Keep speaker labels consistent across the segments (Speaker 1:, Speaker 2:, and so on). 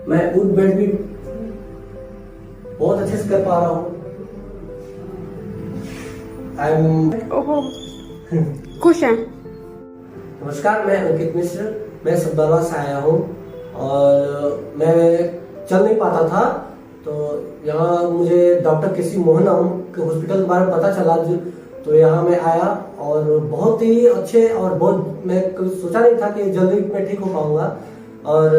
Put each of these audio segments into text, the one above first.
Speaker 1: मैं उठ बैठ भी बहुत अच्छे से कर पा रहा हूँ।
Speaker 2: ओहो, खुश हैं?
Speaker 1: नमस्कार, मैं अंकित मिश्र, मैं सब्बरवा से आया हूँ और मैं चल नहीं पाता था, तो यहाँ मुझे डॉक्टर केसी मोहनम के हॉस्पिटल के बारे में पता चला, तो यहाँ मैं आया और बहुत ही अच्छे और बहुत मैं सोचा नहीं था कि जल्दी मैं ठीक हो पाऊंगा और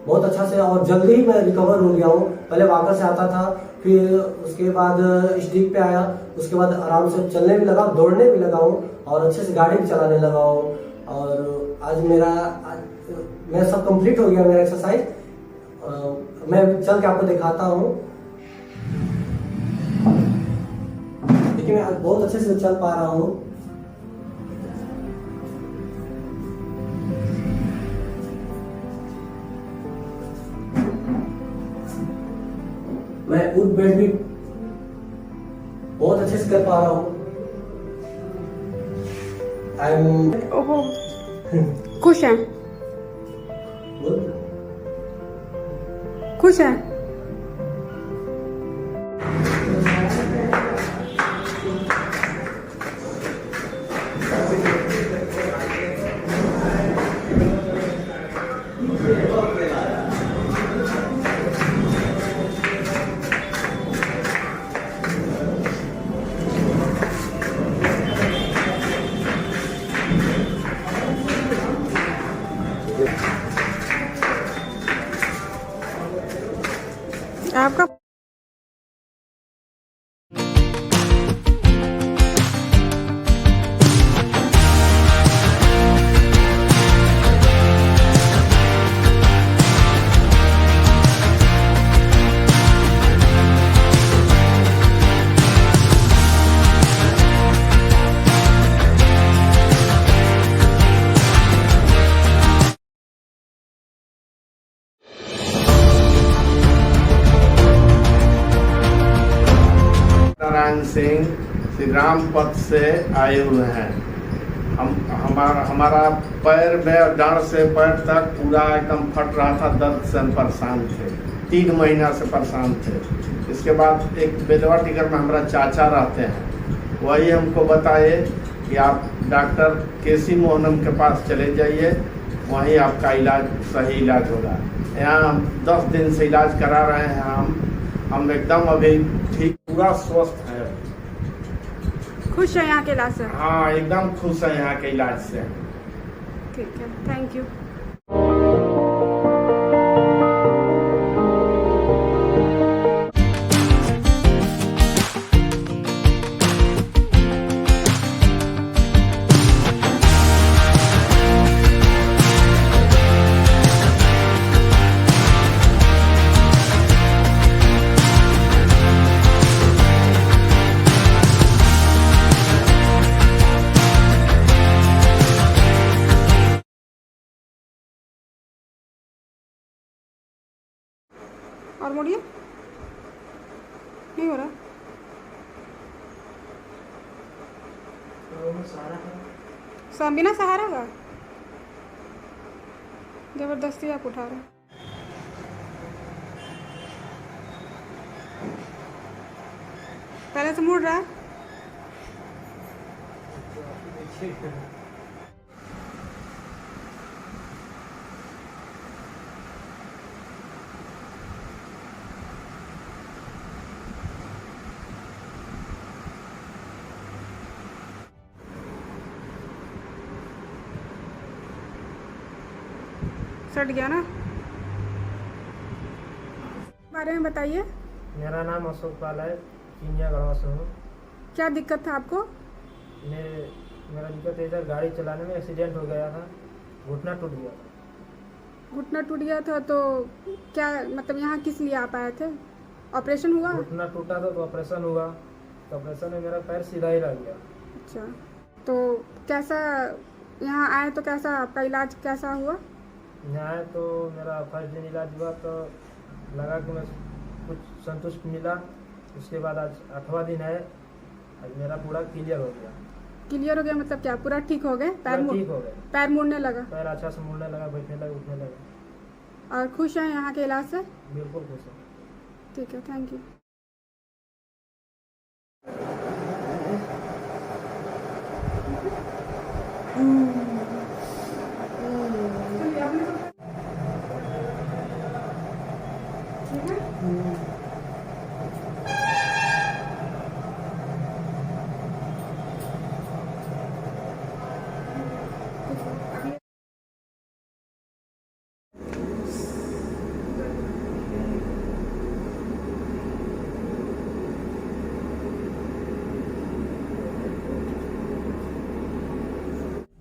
Speaker 1: बहुत अच्छा से और जल्दी ही मैं रिकवर हो गया हूँ। पहले वॉकर से आता था, फिर उसके बाद स्टिक पे आया, उसके बाद आराम से चलने भी लगा, दौड़ने भी लगा हूँ और अच्छे से गाड़ी भी चलाने लगा हूँ। और आज मैं सब कंप्लीट हो गया मेरा एक्सरसाइज। मैं चल के आपको दिखाता हूँ। देखिए, मैं आज बहुत अच्छे से चल पा रहा हूँ। मैं उठ बैठ भी बहुत अच्छे से कर पा रहा हूँ।
Speaker 2: ओहो, खुश हैं? खुश हैं? आपका
Speaker 3: नारायण सिंह श्रीराम पथ से आए हुए हैं। हमारा पैर में डांड से पैर तक पूरा एकदम फट रहा था, दर्द से हम परेशान थे, 3 महीना से परेशान थे। इसके बाद एक बेदवा टिकर में हमारा चाचा रहते हैं, वही हमको बताए कि आप डॉक्टर केसी मोहनम के पास चले जाइए, वहीं आपका इलाज सही इलाज होगा। यहाँ हम 10 दिन से इलाज करा रहे हैं। हम एकदम अभी ठीक, पूरा स्वस्थ है।
Speaker 2: खुश है यहाँ के इलाज से?
Speaker 3: हाँ, एकदम खुश है यहाँ के इलाज से।
Speaker 2: ठीक है, थैंक यू। और मुड़िए, नहीं हो रहा। बिना सहारा का जबरदस्ती आप उठा रहे हैं। पहले से मुड़ रहा है। सट गया ना? बारे में बताइए।
Speaker 4: मेरा नाम अशोक पाल है, चिनिया गढ़वा से हूँ।
Speaker 2: क्या दिक्कत था आपको?
Speaker 4: मेरा दिक्कत इधर गाड़ी चलाने में एक्सीडेंट हो गया था, घुटना टूट गया था।
Speaker 2: घुटना टूट गया था तो क्या मतलब यहाँ किस लिए आप आए थे? ऑपरेशन हुआ?
Speaker 4: घुटना टूटा था तो ऑपरेशन हुआ, तो ऑपरेशन में मेरा पैर सीधा ही रह गया।
Speaker 2: अच्छा, तो कैसा यहाँ आए तो कैसा आपका इलाज कैसा हुआ?
Speaker 4: यहाँ आए तो मेरा फर्स्ट दिन इलाज हुआ तो लगा कि मैं कुछ संतुष्ट मिला। उसके बाद आज 8वां दिन है, आज मेरा पूरा क्लियर हो गया।
Speaker 2: क्लियर हो गया मतलब क्या पूरा ठीक हो गए?
Speaker 4: ठीक हो गए,
Speaker 2: पैर मुड़ने लगा?
Speaker 4: पैर अच्छा से मुड़ने लगा, बैठने लगा, उठने लगा।
Speaker 2: और खुश हैं यहाँ के इलाज से?
Speaker 4: बिल्कुल खुश हूँ।
Speaker 2: ठीक है, थैंक यू।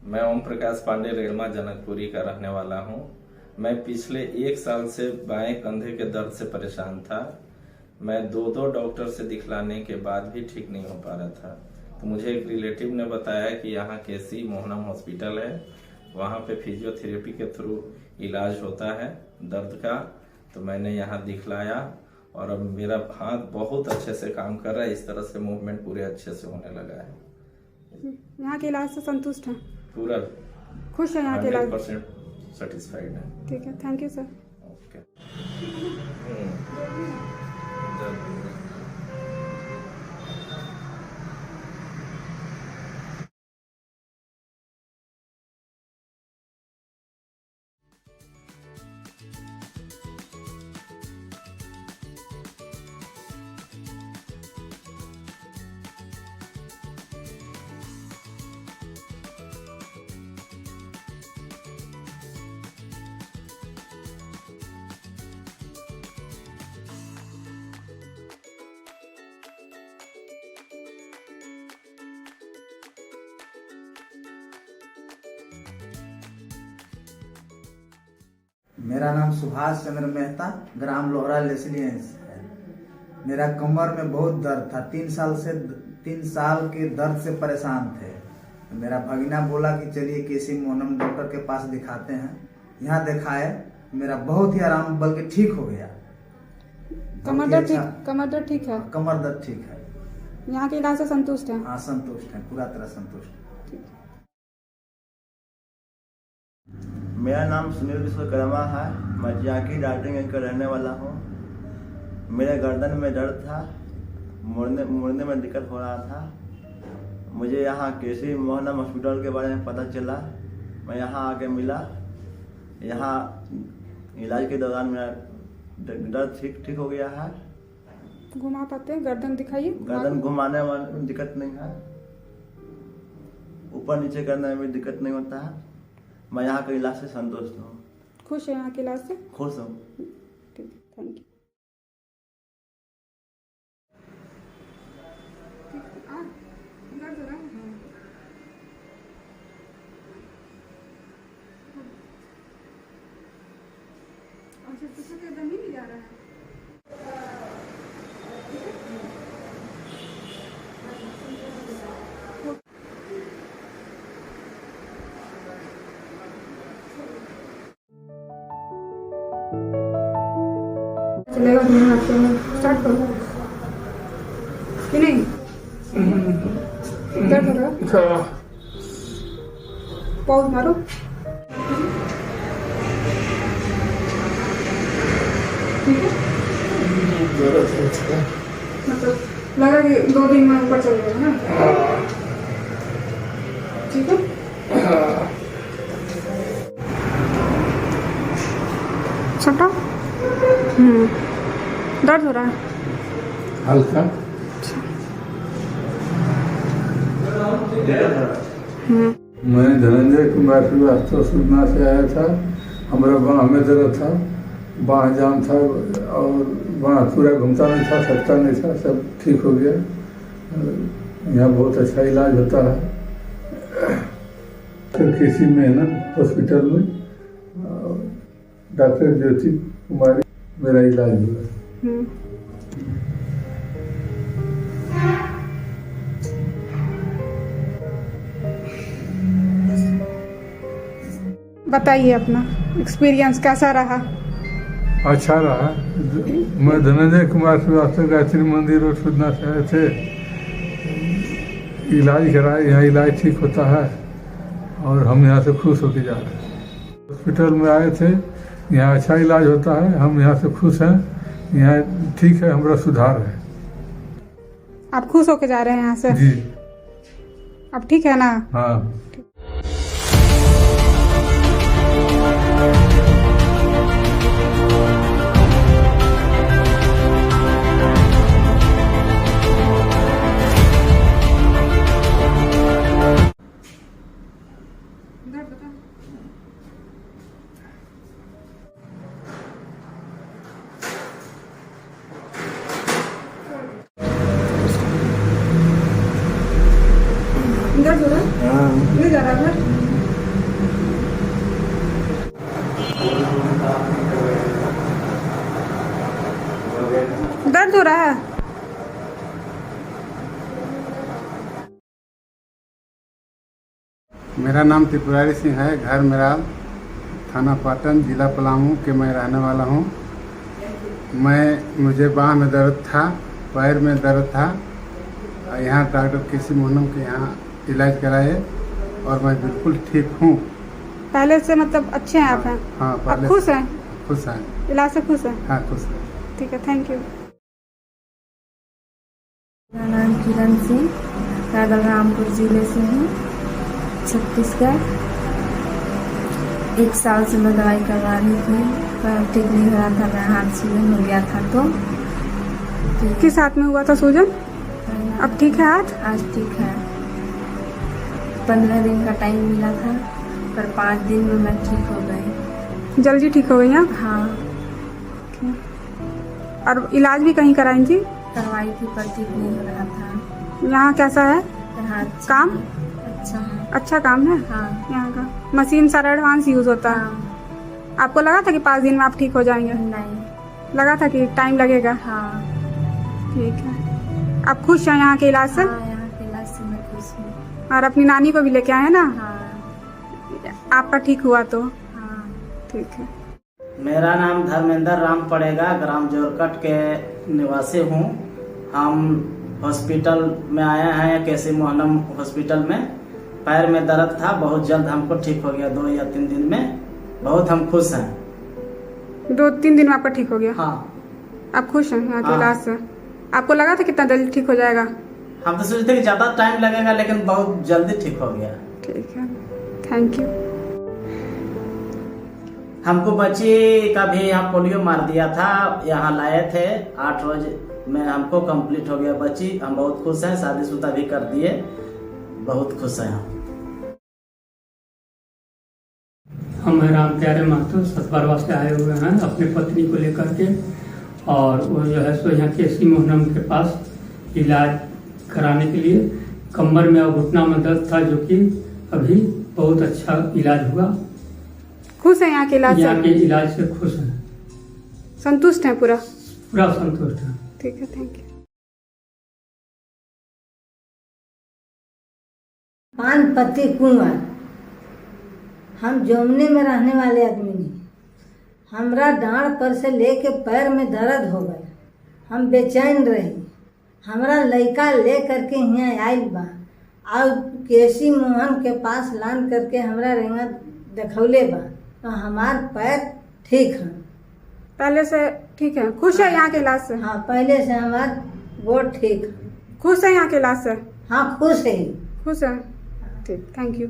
Speaker 5: मैं ओम प्रकाश पांडे रेलमा जनकपुरी का रहने वाला हूं। मैं पिछले 1 साल से बाएं कंधे के दर्द से परेशान था। मैं 2 डॉक्टर से दिखलाने के बाद भी ठीक नहीं हो पा रहा था। तो मुझे एक रिलेटिव ने बताया कि यहाँ केसी मोहनम हॉस्पिटल है, वहाँ पे फिजियोथेरेपी के थ्रू इलाज होता है दर्द का। तो मैंने यहाँ दिखलाया और अब मेरा हाथ बहुत अच्छे से काम कर रहा है। इस तरह से मूवमेंट पूरे अच्छे से होने लगा है।
Speaker 2: यहाँ के इलाज से संतुष्ट हैं?
Speaker 5: पूरा
Speaker 2: खुश है यहाँ के इलाज?
Speaker 5: 100% सेटिस्फाइड है।
Speaker 2: ठीक है, थैंक यू सर।
Speaker 5: ओके।
Speaker 6: मेरा नाम सुभाष चंद्र मेहता, ग्राम लोहरा लेसलियंस है। मेरा कमर में बहुत दर्द था। 3 साल के दर्द से परेशान थे। मेरा भगीना बोला कि चलिए केसी मोहनम डॉक्टर के पास दिखाते हैं। यहाँ दिखाए, मेरा बहुत ही आराम, बल्कि ठीक हो गया।
Speaker 2: कमर दर्द ठीक? कमर दर्द ठीक है?
Speaker 6: कमर दर्द ठीक है।
Speaker 2: यहाँ के इलाज से संतुष्ट हैं?
Speaker 6: हाँ, संतुष्ट है, पूरा तरह संतुष्ट।
Speaker 7: मेरा नाम सुनील विश्वकर्मा है। मैं जाकी डाल्टनगंज का रहने वाला हूँ। मेरे गर्दन में दर्द था, मुड़ने में दिक्कत हो रहा था। मुझे यहाँ केसी मोहनम हॉस्पिटल के बारे में पता चला। मैं यहाँ आके मिला। यहाँ इलाज के दौरान मेरा दर्द ठीक हो गया है।
Speaker 2: घुमा पाते हैं? गर्दन दिखाइए।
Speaker 7: गर्दन घुमाने में दिक्कत नहीं है, ऊपर नीचे करने में दिक्कत नहीं होता है। मैं यहाँ के इलाज से संतुष्ट हूँ।
Speaker 2: खुश है यहाँ के इलाज से?
Speaker 7: खुश हूँ।
Speaker 2: ठीक, थैंक यू। नहीं जा रहा है। चलेगा मेरे हाथ में, स्टार्ट करो कि नहीं? दर्द हो रहा? पॉज मारो। ठीक है, मतलब लगा कि 2 दिन में ऊपर चल जाएगा ना? ठीक है, छोटा। दर्द हो रहा है
Speaker 8: हल्का। मैं धनंजय कुमार श्रीवास्तव सुरना से आया था। हमारा बाँह में दर्द था, बाँह जाम था और बाँह पूरा घूमता नहीं था, सकता नहीं था। सब ठीक हो गया। यहाँ बहुत अच्छा इलाज होता है। किसी में है ना हॉस्पिटल में डॉक्टर ज्योति कुमारी मेरा इलाज हुआ।
Speaker 2: बताइए अपना एक्सपीरियंस कैसा रहा?
Speaker 8: अच्छा रहा। मैं धनंजय कुमार श्रीवास्तव गायत्री मंदिर रोड सुरना से आए थे। इलाज कराए, यहाँ इलाज ठीक होता है और हम यहाँ से खुश होकर जा रहे हैं। हॉस्पिटल में आए थे, यहाँ अच्छा इलाज होता है, हम यहाँ से खुश हैं। यहाँ ठीक है, हमारा सुधार है।
Speaker 2: आप खुश होके जा रहे हैं यहाँ से?
Speaker 8: जी
Speaker 2: अब ठीक है ना?
Speaker 8: हाँ।
Speaker 2: दर्द हो रहा है?
Speaker 6: हाँ।
Speaker 2: नहीं जा रहा है? दर्द हो रहा है?
Speaker 9: मेरा नाम त्रिपुरारी सिंह है। घर मेरा थाना पाटन, जिला पलामू के मैं रहने वाला हूँ। मुझे बाह में दर्द था, पैर में दर्द था। यहाँ डॉक्टर केसी मोहनम के यहाँ इलाज कराए और मैं बिल्कुल ठीक हूँ।
Speaker 2: पहले से मतलब अच्छे हैं आप? हैं
Speaker 9: हाँ,
Speaker 2: आप
Speaker 9: पहले
Speaker 2: खुश हैं?
Speaker 9: खुश हैं।
Speaker 2: इलाज से खुश हैं?
Speaker 9: हाँ, खुश हैं।
Speaker 2: ठीक है, थैंक यू।
Speaker 10: मेरा नाम किरण सिंह, मैं बलरामपुर जिले से हूँ, छत्तीसगढ़। 1 साल से मैं दवाई करवा रही थी पर ठीक नहीं हो रहा था। मैं हाथ सूजन हो गया था तो
Speaker 2: किस हाथ में हुआ था सूजन? अब ठीक है हाथ?
Speaker 10: आज ठीक है। 15 दिन का टाइम मिला था पर 5 दिन में मैं ठीक हो गई।
Speaker 2: जल्दी ठीक हो गई आप?
Speaker 10: हाँ।
Speaker 2: और इलाज भी कहीं कराई थी?
Speaker 10: करवाई थी पर ठीक नहीं हो रहा था।
Speaker 2: यहाँ कैसा है
Speaker 10: यहाँ
Speaker 2: काम?
Speaker 10: अच्छा है।
Speaker 2: अच्छा काम है
Speaker 10: हाँ।
Speaker 2: यहाँ का? मशीन सारा एडवांस यूज होता है?
Speaker 10: हाँ।
Speaker 2: आपको लगा था कि 5 दिन में आप ठीक हो जाएंगे?
Speaker 10: नहीं।
Speaker 2: लगा था कि टाइम लगेगा?
Speaker 10: हाँ।
Speaker 2: ठीक है। आप खुश हैं यहाँ के इलाज से?
Speaker 10: हाँ, यहाँ के इलाज से मैं खुश हूँ।
Speaker 2: और अपनी नानी को भी लेके आए ना?
Speaker 10: हाँ।
Speaker 2: आपका ठीक हुआ तो?
Speaker 10: हाँ।
Speaker 2: ठीक है।
Speaker 11: मेरा नाम धर्मेंद्र राम पड़ेगा, ग्राम जोरकट के निवासी हूँ। हम हॉस्पिटल में आए हैं, केसी मोहनम हॉस्पिटल में। पैर में दर्द था, बहुत जल्द हमको ठीक हो गया, 2 या 3 दिन में। बहुत हम खुश हैं।
Speaker 2: 2-3 दिन में आपका ठीक हो गया?
Speaker 11: हाँ।
Speaker 2: आप खुश हैं यहाँ के
Speaker 11: हाँ।
Speaker 2: इलाज से? आपको लगा था कितना जल्दी ठीक हो जाएगा?
Speaker 11: हम तो सोचते कि ज्यादा टाइम लगेगा लेकिन बहुत जल्दी ठीक हो गया।
Speaker 2: ठीक है, थैंक यू।
Speaker 11: हमको बच्ची का भी यहाँ पोलियो मार दिया था, यहाँ लाए थे। 8 रोज में हमको कंप्लीट हो गया बच्ची। हम बहुत खुश हैं, शादीशुदा भी कर दिए, बहुत खुश हैं
Speaker 12: हम राम प्यारे महतो सतबरवा से आए हुए हैं अपनी पत्नी को लेकर के। और वो जो है सो यहाँ केसी मोहनम के पास इलाज कराने के लिए। कमर में और घुटना में दर्द था जो कि अभी बहुत अच्छा इलाज हुआ।
Speaker 2: खुश है यहाँ के इलाज से?
Speaker 12: यहाँ के इलाज से खुश हैं,
Speaker 2: संतुष्ट हैं पूरा?
Speaker 12: पूरा संतुष्ट है।
Speaker 2: ठीक है, थैंक यू।
Speaker 13: पानपत्ती कुंवर। हम जमुने में रहने वाले आदमी नहीं। हमरा डांड पर से लेके पैर में दर्द हो गए। हम बेचैन रही। हमरा लड़का ले करके यहाँ आयल बा और केसी मोहन के पास लान करके हमरा रेंगा देखौले बा तो हमार पैर ठीक है।
Speaker 2: पहले से ठीक है? खुश है यहाँ के इलाज से?
Speaker 13: हाँ, पहले से हमार गोड़ ठीक है।
Speaker 2: खुश है यहाँ के इलाज से?
Speaker 13: हाँ, खुश है।
Speaker 2: खुश है, ठीक, थैंक यू।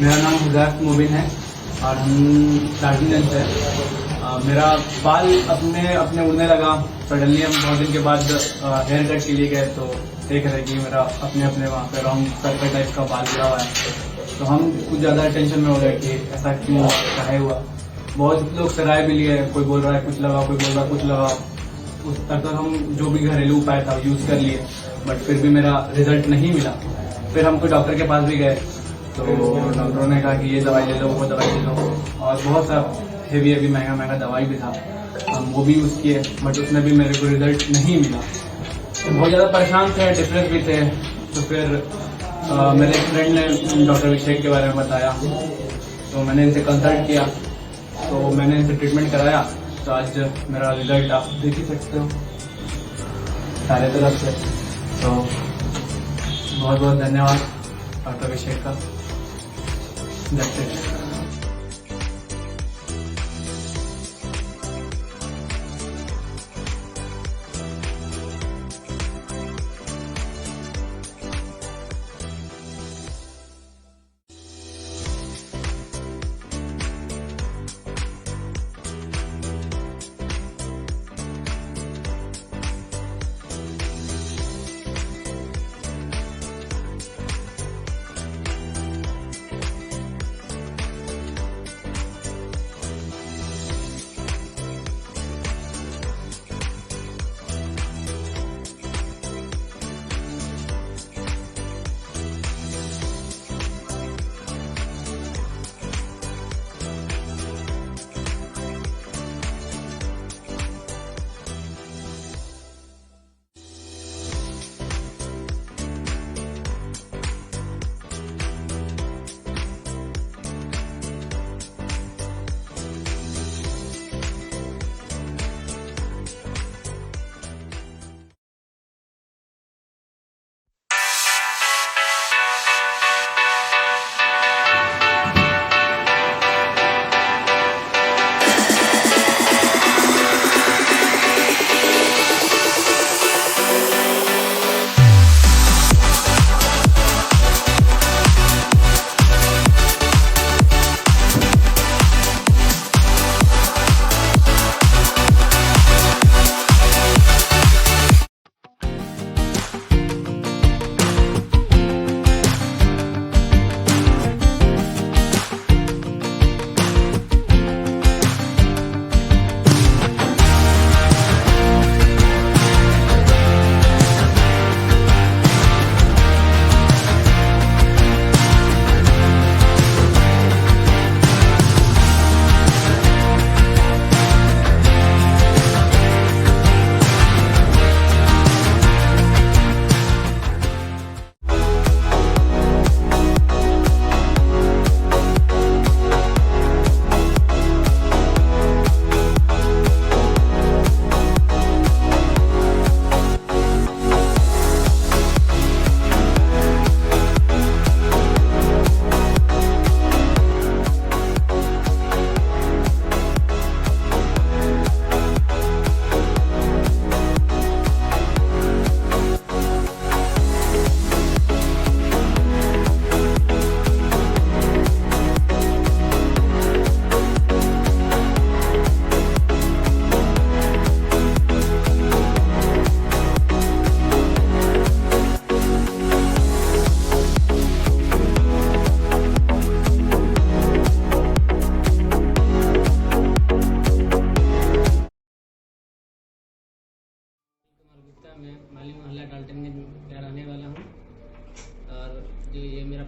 Speaker 14: मेरा नाम हुदायत मुबिन है और हम दार्जिलिंग से। मेरा बाल अपने उड़ने लगा। सडनली हम बहुत दिन के बाद हेयर कट के लिए गए तो देख रहे कि मेरा अपने वहाँ पे राउंड सर्कल टाइप का बाल गिरा हुआ है। तो हम कुछ ज़्यादा टेंशन में हो गए कि ऐसा क्यों काहे हुआ। बहुत लोग से राय भी लिए, कोई बोल रहा है कुछ लगाओ, कोई बोल रहा है कुछ लगाओ। उस तक हम जो भी घरेलू उपाय था यूज़ कर लिए, बट फिर भी मेरा रिजल्ट नहीं मिला। फिर हम कोई डॉक्टर के पास भी गए तो डॉक्टरों ने कहा कि ये दवाई ले लो, वो दवाई ले लो, और बहुत सा हेवी महंगा दवाई भी था, हम वो भी यूज़ किए, बट उसमें भी मेरे को रिजल्ट नहीं मिला। तो बहुत ज़्यादा परेशान थे, डिप्रेस भी थे। तो फिर मेरे फ्रेंड ने डॉक्टर अभिषेक के बारे में बताया, तो मैंने इनसे कंसल्ट किया, तो मैंने इनसे ट्रीटमेंट कराया। तो आज मेरा रिजल्ट आप देख ही सकते हो सारे तरफ से। तो बहुत बहुत धन्यवाद डॉक्टर अभिषेक का। जय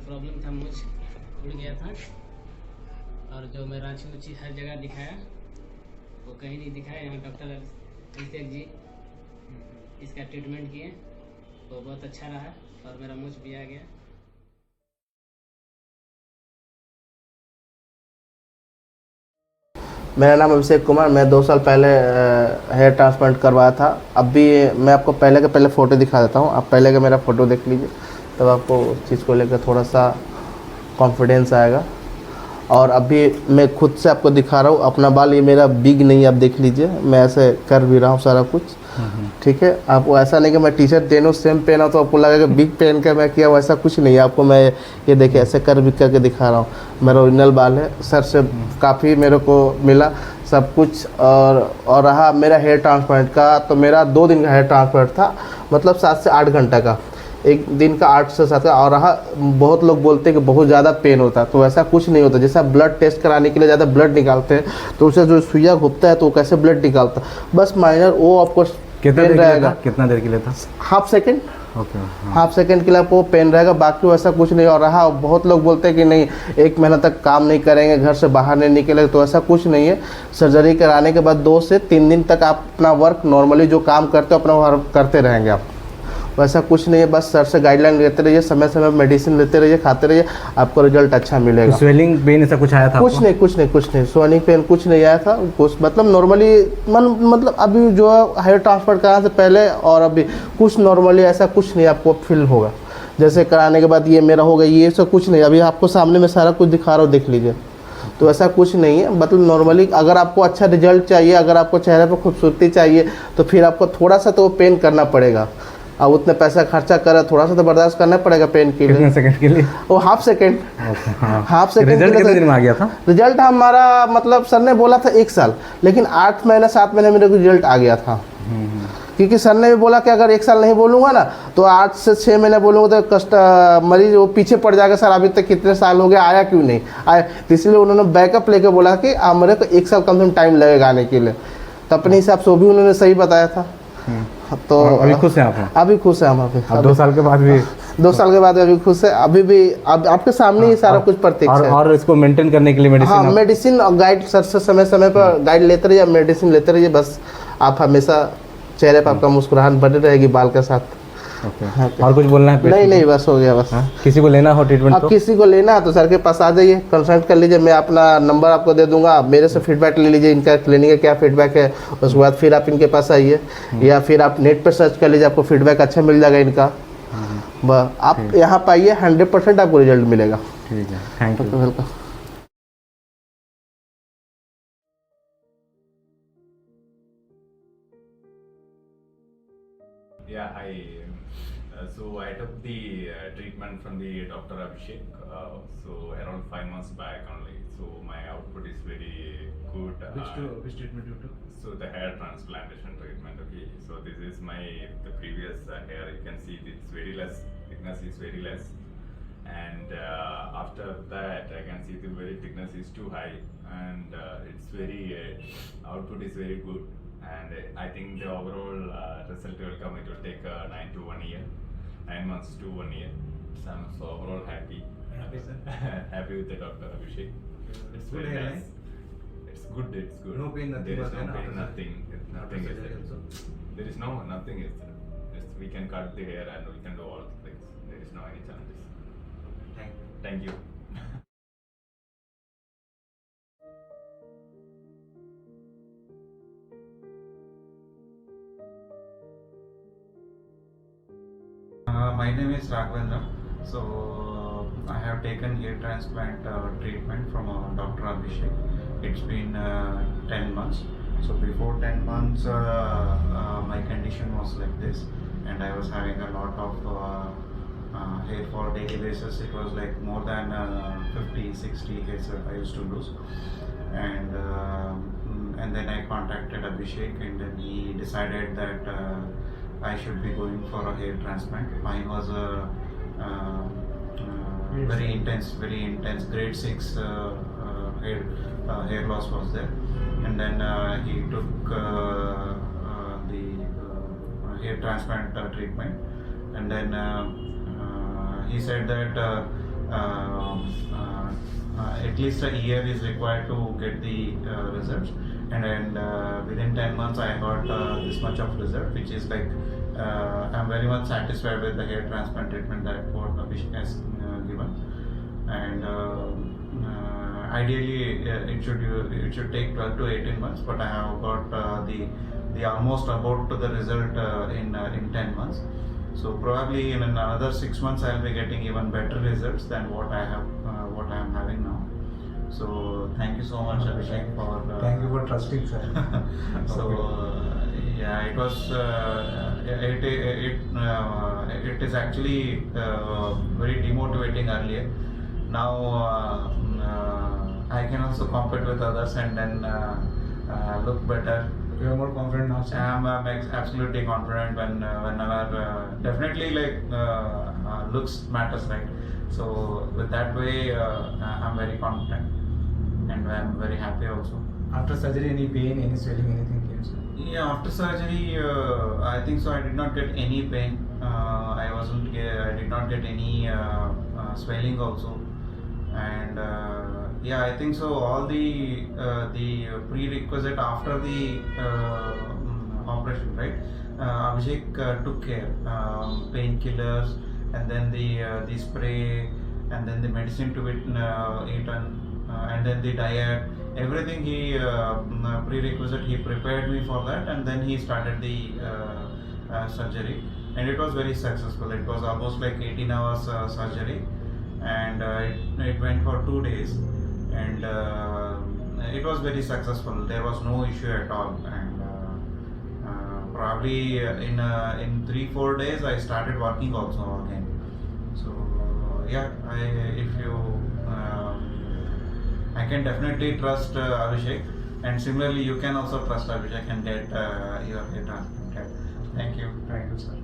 Speaker 15: प्रॉब्लम था, मुझ उड़ गया था और जो मैं रांची में हर जगह दिखाया वो कहीं नहीं दिखाया। यहाँ डॉक्टर अभिषेक जी इसका ट्रीटमेंट किए, वो बहुत अच्छा रहा और मेरा मुझ भी आ गया।
Speaker 3: मेरा नाम अभिषेक कुमार, मैं 2 साल पहले हेयर ट्रांसप्लांट करवाया था। अब भी मैं आपको पहले के पहले फ़ोटो दिखा देता हूँ, आप पहले का मेरा फ़ोटो देख लीजिए, तब आपको उस चीज़ को लेकर थोड़ा सा कॉन्फिडेंस आएगा। और अभी मैं खुद से आपको दिखा रहा हूँ, अपना बाल ये मेरा बिग नहीं, आप देख लीजिए, मैं ऐसे कर भी रहा हूँ सारा कुछ, ठीक है। आपको ऐसा नहीं कि मैं टी शर्ट दोनों सेम पहना तो आपको लगेगा बिग पहन के मैं किया, वैसा कुछ नहीं है। आपको मैं ये देखिए ऐसे कर भी करके दिखा रहा हूँ। मेरा ओरिजिनल बाल है, सर से काफ़ी मेरे को मिला सब कुछ। और रहा मेरा हेयर ट्रांसप्लांट का, तो मेरा 2 दिन का हेयर ट्रांसप्लांट था, मतलब 7 से 8 घंटा का। एक दिन का 8 से 7 और रहा। बहुत लोग बोलते हैं कि बहुत ज़्यादा पेन होता है, तो ऐसा कुछ नहीं होता। जैसे आप ब्लड टेस्ट कराने के लिए ज़्यादा ब्लड निकालते हैं तो उससे जो सुइया घुपता है तो वो कैसे ब्लड निकालता है, बस माइनर वो आपको
Speaker 16: कितना
Speaker 3: पेन रहेगा।
Speaker 16: कितना देर के लिए था?
Speaker 3: Half second.
Speaker 16: Okay,
Speaker 3: half second के लिए आपको पेन रहेगा, बाकी वैसा कुछ नहीं। और रहा बहुत लोग बोलते हैं कि नहीं 1 महीना तक काम नहीं करेंगे, घर से बाहर नहीं निकलेंगे, तो ऐसा कुछ नहीं है। सर्जरी कराने के बाद 2 से 3 दिन तक आप अपना वर्क नॉर्मली जो काम करते हो अपना वर्क करते रहेंगे आप, वैसा कुछ नहीं है। बस सर से गाइडलाइन लेते रहिए, समय समय मेडिसिन लेते रहिए, खाते रहिए, आपको रिजल्ट अच्छा मिलेगा।
Speaker 16: तो स्वेलिंग पेन ऐसा कुछ आया था?
Speaker 3: कुछ नहीं स्वेलिंग पेन कुछ नहीं आया था कुछ, मतलब नॉर्मली मतलब अभी जो हेयर ट्रांसफर कराने से पहले और अभी कुछ नॉर्मली ऐसा कुछ नहीं आपको फील होगा। जैसे कराने के बाद ये मेरा हो गया ये सब कुछ नहीं, अभी आपको सामने में सारा कुछ दिखा रहा हूँ, देख लीजिए। तो ऐसा कुछ नहीं है, मतलब नॉर्मली अगर आपको अच्छा रिजल्ट चाहिए, अगर आपको चेहरे पर खूबसूरती चाहिए तो फिर आपको थोड़ा सा तो पेन करना पड़ेगा। अब उतने पैसा खर्चा करा, थोड़ा सा तो बर्दाश्त करना पड़ेगा पेन के लिए।
Speaker 16: कितने सेकंड के लिए?
Speaker 3: वो half second. Half second.
Speaker 16: Result कितने दिन में आ गया था?
Speaker 3: रिजल्ट हमारा मतलब सर ने बोला था 1 साल, लेकिन 8 महीना 7 महीने मेरे को रिजल्ट आ गया था। क्योंकि सर ने भी बोला कि अगर 1 साल नहीं बोलूँगा ना तो 8 से 6 महीने बोलूँगा तो मरीज वो पीछे पड़ जाएगा, सर अभी तक कितने साल हो गए आया क्यों नहीं आया। तो इसलिए उन्होंने बैकअप लेके बोला कि मेरे को 1 साल कम से कम टाइम लगेगा आने के लिए। तो अपने हिसाब से वो भी उन्होंने सही बताया था। तो
Speaker 16: अभी खुश हैं आप?
Speaker 3: अभी खुश है हम। अभी
Speaker 16: 2 साल के बाद भी
Speaker 3: 2 साल के बाद अभी खुश है। अभी भी अब आपके सामने ही सारा कुछ प्रत्यक्ष है।
Speaker 16: और इसको मेंटेन करने के लिए मेडिसिन?
Speaker 3: हाँ, मेडिसिन और गाइड सर से समय समय पर गाइड लेते रहिए, मेडिसिन लेते रहिए। बस आप हमेशा चेहरे पर आपका मुस्कुराहट बनी रहेगी बाल के साथ।
Speaker 16: हाँ, और कुछ बोलना है?
Speaker 3: नहीं बस हो गया बस।
Speaker 16: किसी को लेना हो ट्रीटमेंट
Speaker 3: तो किसी को लेना है तो सर के पास आ जाइए, कंसल्ट कर लीजिए। मैं अपना नंबर आपको दे दूंगा, मेरे से फीडबैक ले लीजिए, इनका क्लिनिक का क्या फीडबैक है। उसके बाद फिर आप इनके पास आइए, या फिर आप नेट पर सर्च कर लीजिए, आपको फीडबैक अच्छा मिल जाएगा इनका। आप यहाँ पर आइए, 100% आपको रिजल्ट मिलेगा।
Speaker 16: ठीक है, thank you.
Speaker 3: Welcome.
Speaker 17: Yeah, so I took the treatment from the Dr. Abhishek. So around 5 months back only. So my output is very good.
Speaker 16: Which treatment you took?
Speaker 17: So the hair transplantation treatment. Okay. So this is the previous hair. You can see it's very less. Thickness is very less. And after that, I can see the very thickness is too high, and it's very output is very good. And I think the overall result will come. It will take 9 to 1 year, 9 months to 1 year. So I'm so overall happy.
Speaker 16: Happy, sir?
Speaker 17: Happy with the Dr. Abhishek. It's
Speaker 16: Good
Speaker 17: very
Speaker 16: hairline?
Speaker 17: nice. It's good. It's good.
Speaker 16: No pain, nothing.
Speaker 17: There is
Speaker 16: was
Speaker 17: no
Speaker 16: there
Speaker 17: pain.
Speaker 16: after
Speaker 17: Nothing. Nothing is there. There is nothing is there. We can cut the hair and we can do all the things. There is no any challenges.
Speaker 16: Thank you.
Speaker 17: Thank you.
Speaker 18: My name is Raghavendra. So I have taken hair transplant treatment from Dr. Abhishek. It's been 10 months. So before 10 months, my condition was like this, and I was having a lot of hair for daily basis. It was like more than 50, 60 hairs I used to lose. And then I contacted Abhishek, and then he decided that I should be going for a hair transplant. Mine was a very intense grade 6 hair loss was there. And then he took the hair transplant treatment, and then he said that at least a year is required to get the results, and then within 10 months I got this much of result, which is like I'm very much satisfied with the hair transplant treatment that what Abhishek has given. And ideally it should take 12 to 18 months, but I have got the almost about to the result in 10 months. So probably in another 6 months I will be getting even better results than what I am having now. So thank you so much, Abhishek, for
Speaker 6: thank you for trusting, sir.
Speaker 18: Yeah, it was it is actually very demotivating earlier. Now I can also compete with others and then look better
Speaker 16: You are more confident now, sir?
Speaker 18: I'm absolutely confident whenever definitely looks matters, right? So with that way, I'm very confident and I'm very happy also.
Speaker 16: After surgery, any pain, any swelling, anything came, sir?
Speaker 18: Yeah, after surgery, I think so. I did not get any pain. I did not get any swelling also, and yeah, I think so. All the prerequisite after the operation, right? Abhishek took care, painkillers, and then the spray, and then the medicine to be eaten, and then the diet. Everything he prerequisite, he prepared me for that, and then he started the surgery, and it was very successful. It was almost like 18 hours surgery, and it went for 2 days, and it was very successful. There was no issue at all, and probably in 3-4 days I started working also again. So yeah, I can definitely trust Abhishek, and similarly you can also trust Abhishek and get your hair transplanted. Thank you.
Speaker 16: Thank you, sir.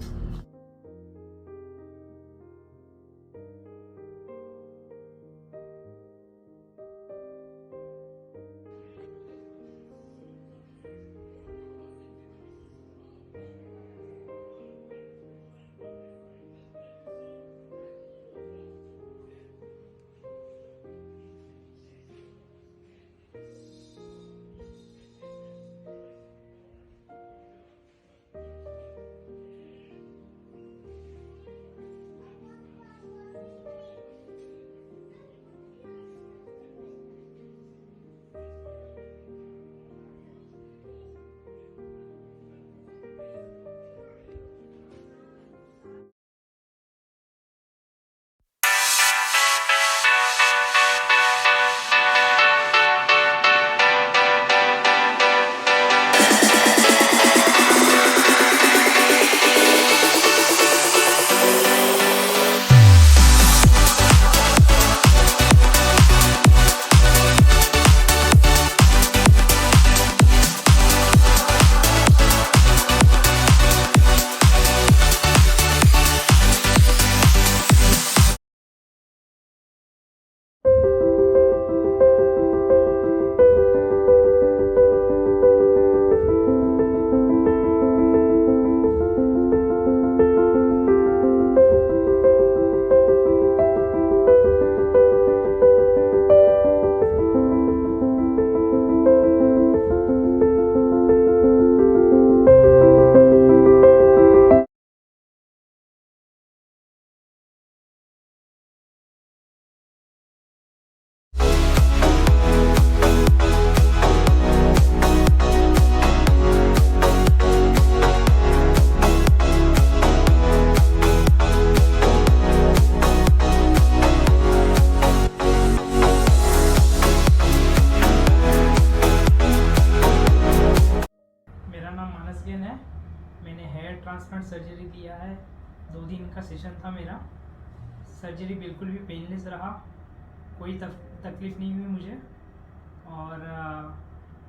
Speaker 4: Transplant surgery दिया है। 2 दिन का session था मेरा। Surgery बिल्कुल भी painless रहा, कोई तकलीफ नहीं हुई मुझे। और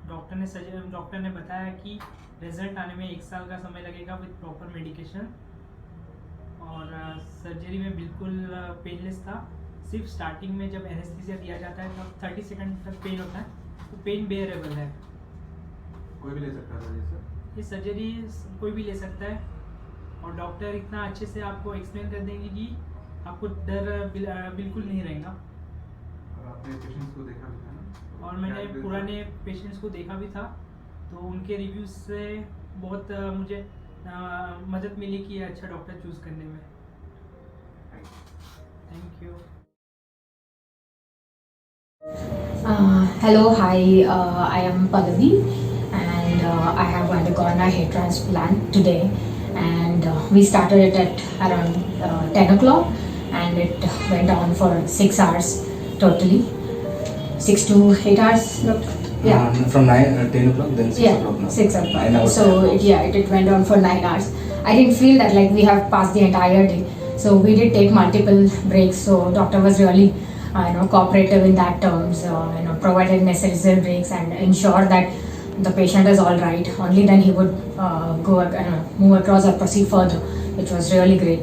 Speaker 4: डॉक्टर ने बताया कि रिजल्ट आने में 1 साल का समय लगेगा विद प्रॉपर मेडिकेशन। और सर्जरी में बिल्कुल पेनलेस था। सिर्फ स्टार्टिंग में जब एनेस्थीसिया दिया जाता है तब 30 सेकंड तक पेन होता है, तो पेन बेयरेबल है।
Speaker 16: कोई भी ले सकता है सर?
Speaker 4: ये सर्जरी कोई भी ले सकता है, और डॉक्टर इतना अच्छे से आपको एक्सप्लेन कर देंगे कि आपको डर बिल्कुल नहीं रहेगा।
Speaker 16: और आपने पेशेंट्स को देखा भी था ना?
Speaker 4: और मैंने पुराने पेशेंट्स को देखा भी था, तो उनके रिव्यूज से बहुत मुझे मदद मिली कि अच्छा डॉक्टर चूज़ करने में। Thank you.
Speaker 19: Hello, hi, I am Pallavi, and I have undergone a hair transplant today, and we started it at around 10 o'clock, and it went on for 6 hours totally, 6 to 8 hours. Yeah.
Speaker 20: From 10 o'clock, then 6 o'clock now.
Speaker 19: 6 o'clock. So it went on for 9 hours. I didn't feel that like we have passed the entire day. So we did take multiple breaks. So doctor was really cooperative in that terms. Provided necessary breaks and ensured that the patient is all right, only then he would move across or proceed further, which was really great.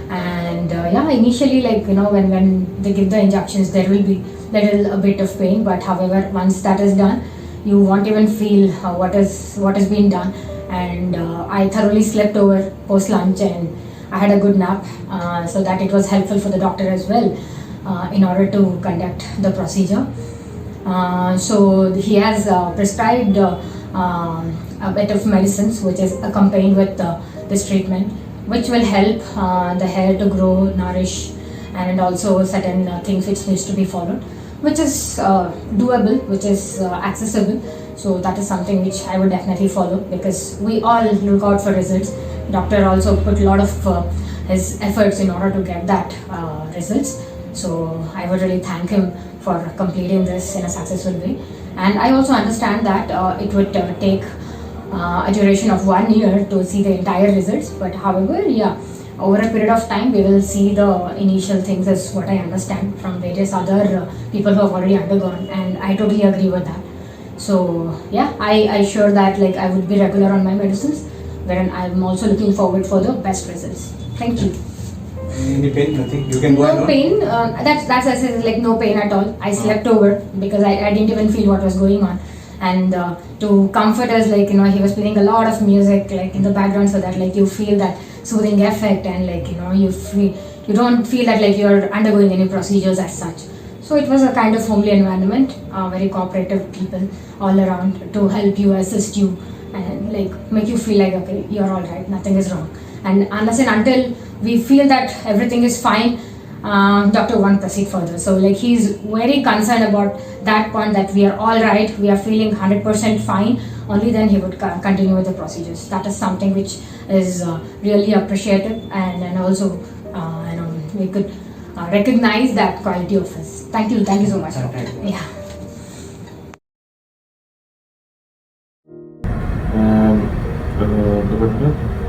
Speaker 19: And initially, when they give the injections, there will be a bit of pain, but however, once that is done, you won't even feel what is being done. And I thoroughly slept over post lunch, and I had a good nap, so that it was helpful for the doctor as well in order to conduct the procedure. So he has prescribed a bit of medicines which is accompanied with this treatment, which will help the hair to grow, nourish, and also certain things which needs to be followed, which is doable, which is accessible. So that is something which I would definitely follow, because we all look out for results. Doctor also put a lot of his efforts in order to get that results. So I would really thank him for completing this in a successful way. And I also understand that it would take a duration of 1 year to see the entire results. But however, over a period of time, we will see the initial things, is what I understand from various other people who have already undergone. And I totally agree with that. So I sure that I would be regular on my medicines, wherein I'm also looking forward for the best results. Thank you.
Speaker 20: Any pain? Nothing? You can go
Speaker 19: No pain. That's I said, no pain at all. I slept over because I didn't even feel what was going on. And to comfort us, he was playing a lot of music in the background, so that you feel that soothing effect, and you don't feel that you're undergoing any procedures as such. So it was a kind of homely environment, very cooperative people all around to help you, assist you, and make you feel okay, you're all right, nothing is wrong. And unless and until we feel that everything is fine, doctor won't proceed further. So he's very concerned about that point, that we are all right, we are feeling 100% fine, only then he would continue with the procedures. That is something which is really appreciated, and also we could recognize that quality of us. Thank you so much, doctor. Yeah.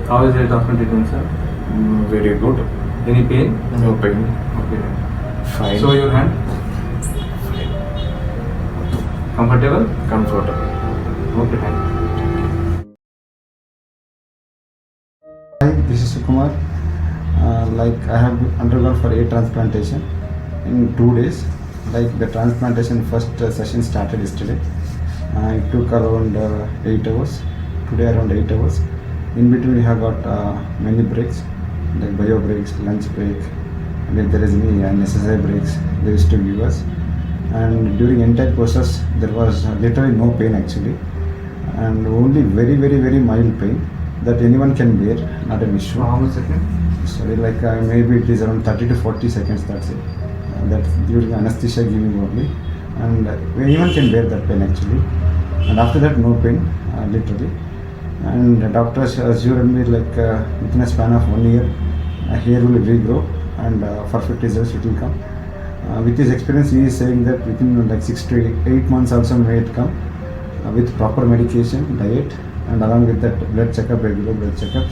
Speaker 16: How is it after treatment, sir?
Speaker 20: Very good.
Speaker 16: Any pain?
Speaker 20: No pain.
Speaker 16: Okay.
Speaker 20: Fine.
Speaker 16: Show your hand. Comfortable?
Speaker 20: Comfortable.
Speaker 16: Okay, thank you.
Speaker 21: Hi, this is Sukumar. I have undergone for a transplantation in 2 days. The transplantation first session started yesterday. It took around 8 hours. Today around 8 hours. In between we have got many breaks, like bio breaks, lunch break, and if there is any necessary breaks, they used to give us. And during entire process, there was literally no pain actually, and only very, very, very mild pain that anyone can bear, not an issue.
Speaker 16: How much second?
Speaker 21: Sorry, maybe it is around 30 to 40 seconds, that's it. That's during anesthesia giving only, and anyone can bear that pain actually. And after that, no pain, literally. And the doctors assured me within a span of 1 year, hair will regrow, and perfect results it will come. With his experience, he is saying that within 6 to 8 months also may it come, with proper medication, diet, and along with that blood checkup, regular blood checkups.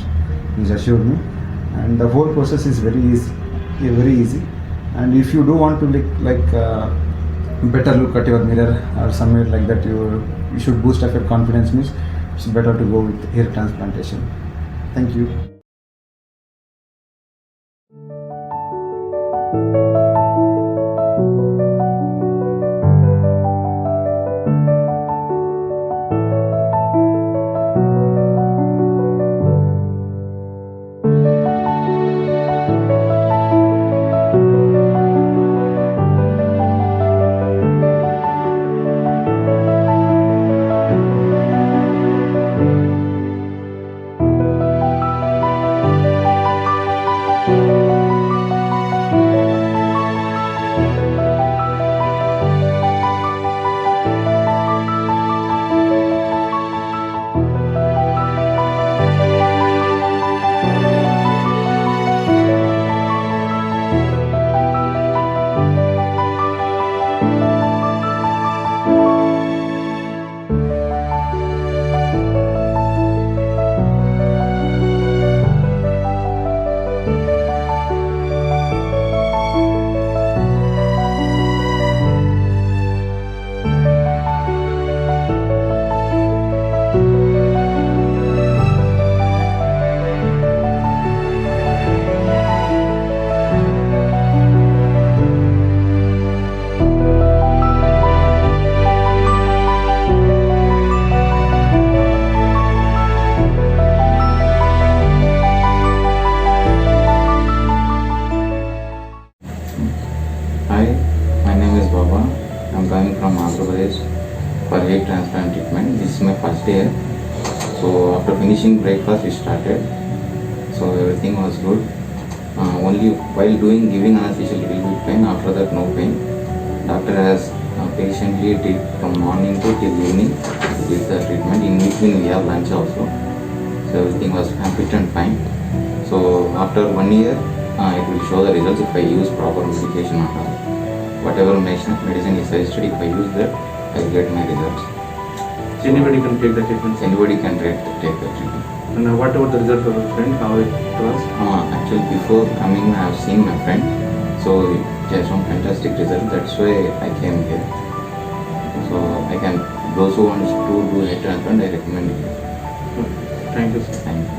Speaker 21: He's assured me, and the whole process is very easy. And if you do want to better look at your mirror or somewhere like that, you should boost up your confidence, means it's better to go with hair transplantation. Thank you.
Speaker 1: Andhra Pradesh for hair transplant treatment. This is my first year. So after finishing breakfast, we started. So everything was good. Only while giving anesthesia, little bit pain. After that, no pain. Doctor has patiently did from morning to till evening. Did the treatment. In between, we have lunch also. So everything was fit and fine. So after 1 year, it will show the results if I use proper medication or not. Whatever medicine is suggested, if I use that, I will get my results.
Speaker 16: So anybody can take the treatment?
Speaker 1: Anybody can take the treatment.
Speaker 16: And what about the result of your friend? How it was?
Speaker 1: Actually, before coming, I have seen my friend. So he has some fantastic result. That's why I came here. So I can, those who want to do hair transplant, I recommend it.
Speaker 16: Thank you, sir.
Speaker 1: Thank you.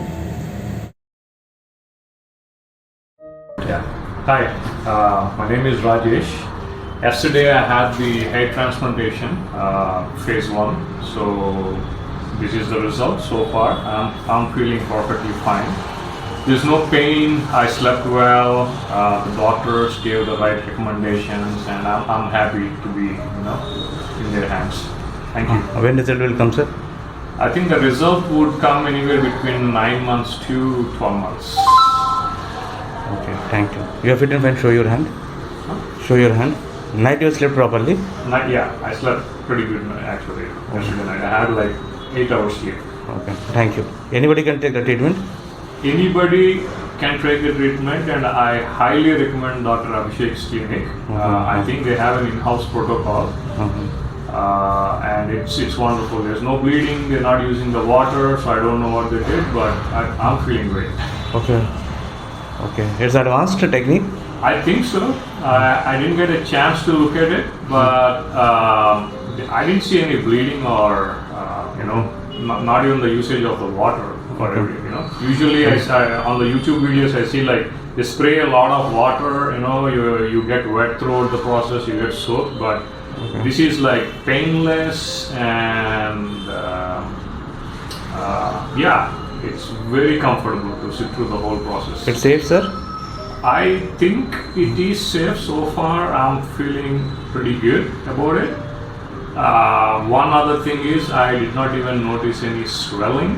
Speaker 22: Yeah. Hi, my name is Rajesh. Yesterday I had the hair transplantation, phase 1. So this is the result so far. I'm feeling perfectly fine. There's no pain. I slept well. The doctors gave the right recommendations, and I'm happy to be, in their hands. Thank you.
Speaker 16: When result will come, sir?
Speaker 22: I think the result would come anywhere between 9 months to 12 months.
Speaker 16: Okay, thank you. You are fit and fine. Show your hand. Show your hand. Night you slept properly?
Speaker 22: Yeah, I slept pretty good actually. Yesterday night I had like 8 hours sleep.
Speaker 16: Okay, thank you. Anybody can take the treatment?
Speaker 22: Anybody can take the treatment, and I highly recommend Dr. Abhishek's clinic. I think they have an in-house protocol. And it's wonderful. There's no bleeding. They're not using the water, so I don't know what they did, but I'm feeling great.
Speaker 16: Okay. Okay. It's advanced technique?
Speaker 22: I think so. I didn't get a chance to look at it, but I didn't see any bleeding or not even the usage of the water for everything. Usually on the YouTube videos I see like they spray a lot of water. You get wet throughout the process. You get soaked, but this is like painless and it's very comfortable to sit through the whole process.
Speaker 16: It's safe, sir?
Speaker 22: I think it is safe so far. I'm feeling pretty good about it. One other thing is I did not even notice any swelling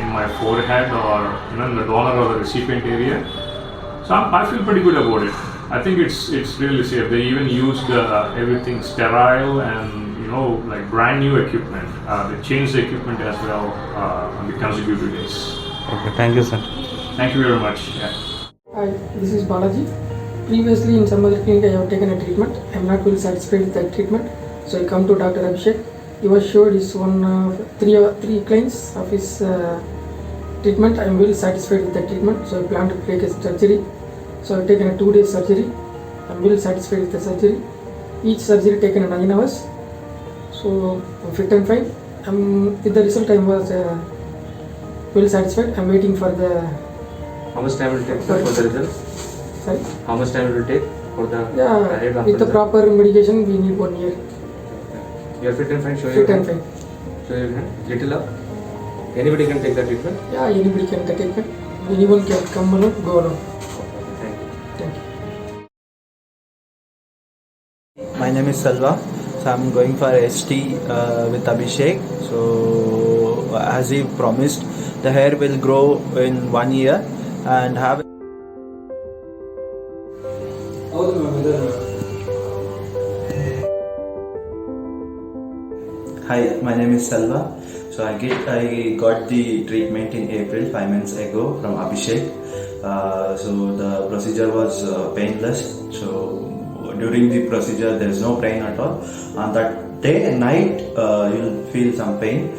Speaker 22: in my forehead or in the donor or the recipient area. So I feel pretty good about it. I think it's really safe. They even used everything sterile and like brand new equipment. They changed the equipment as well on the consecutive days.
Speaker 16: Okay, thank you, sir.
Speaker 22: Thank you very much. Yeah.
Speaker 23: Hi, this is Balaji. Previously in some other clinic I have taken a treatment. I am not well satisfied with that treatment. So I come to Dr. Abhishek. He was sure his one of three clients of his treatment. I am well satisfied with that treatment. So I plan to take a surgery. So I have taken a 2-day surgery. I am well satisfied with the surgery. Each surgery taken 9 hours. So I'm fit and fine. With the result I was well satisfied. I am waiting for the.
Speaker 16: How much time will it take for the results?
Speaker 23: Sorry?
Speaker 16: How much time will it take for the
Speaker 23: Yeah, with the proper medication we need 1 year.
Speaker 16: You are fit and fine? Show
Speaker 23: Fit
Speaker 16: your
Speaker 23: and
Speaker 16: hand.
Speaker 23: fine.
Speaker 16: Show your hand. Little up. Anybody can take the treatment?
Speaker 23: Yeah, anybody can take it. Anyone can come alone, go alone.
Speaker 16: Thank you.
Speaker 23: Thank you.
Speaker 24: My name is Salva. So I'm going for ST with Abhishek. So as he promised, the hair will grow in 1 year and have. Hi, my name is Salva. So I got the treatment in April 5 months ago from Abhishek. So the procedure was painless. So during the procedure there is no pain at all. On that day and night you'll feel some pain.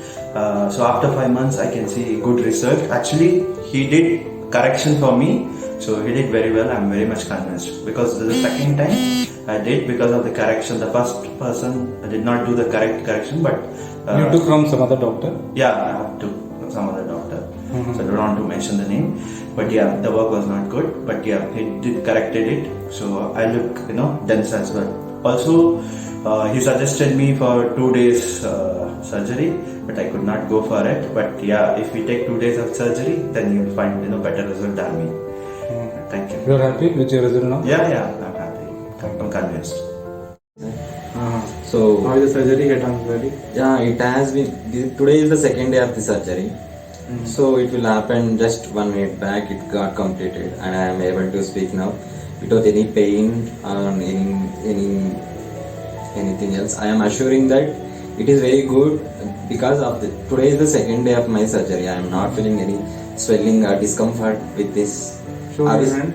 Speaker 24: So after 5 months I can see good result. Actually he did correction for me. So he did very well. I'm very much convinced because the second time I did because of the correction. The first person I did not do the correct correction, but
Speaker 16: you took from some other doctor?
Speaker 24: Yeah, I have to some other doctor. So I don't want to mention the name, but yeah, the work was not good. But yeah, he did corrected it. So I look dense as well. Also, he suggested me for 2 days surgery, but I could not go for it. But yeah, if we take 2 days of surgery, then you'll find better result than me. Thank you.
Speaker 16: You are happy with your result now?
Speaker 24: Yeah, I'm happy. I'm convinced.
Speaker 1: So
Speaker 20: How is the surgery get on very?
Speaker 1: yeah, it has been. Today is the second day of the surgery. So it will happen just 1 minute back. It got completed, and I am able to speak now without any pain or anything else. I am assuring that it is very good because of today is the second day of my surgery. I am not feeling any swelling or discomfort with this.
Speaker 20: Show your
Speaker 1: Obvious-
Speaker 20: hand.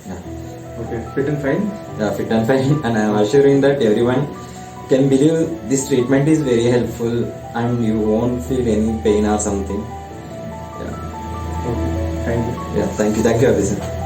Speaker 1: Yeah.
Speaker 20: Okay, fit and fine.
Speaker 1: Yeah, fit and fine, and I am assuring that everyone can believe this treatment is very helpful and you won't feel any pain or something. Yeah.
Speaker 20: Okay, thank you.
Speaker 1: Yeah, thank you, Abhisar.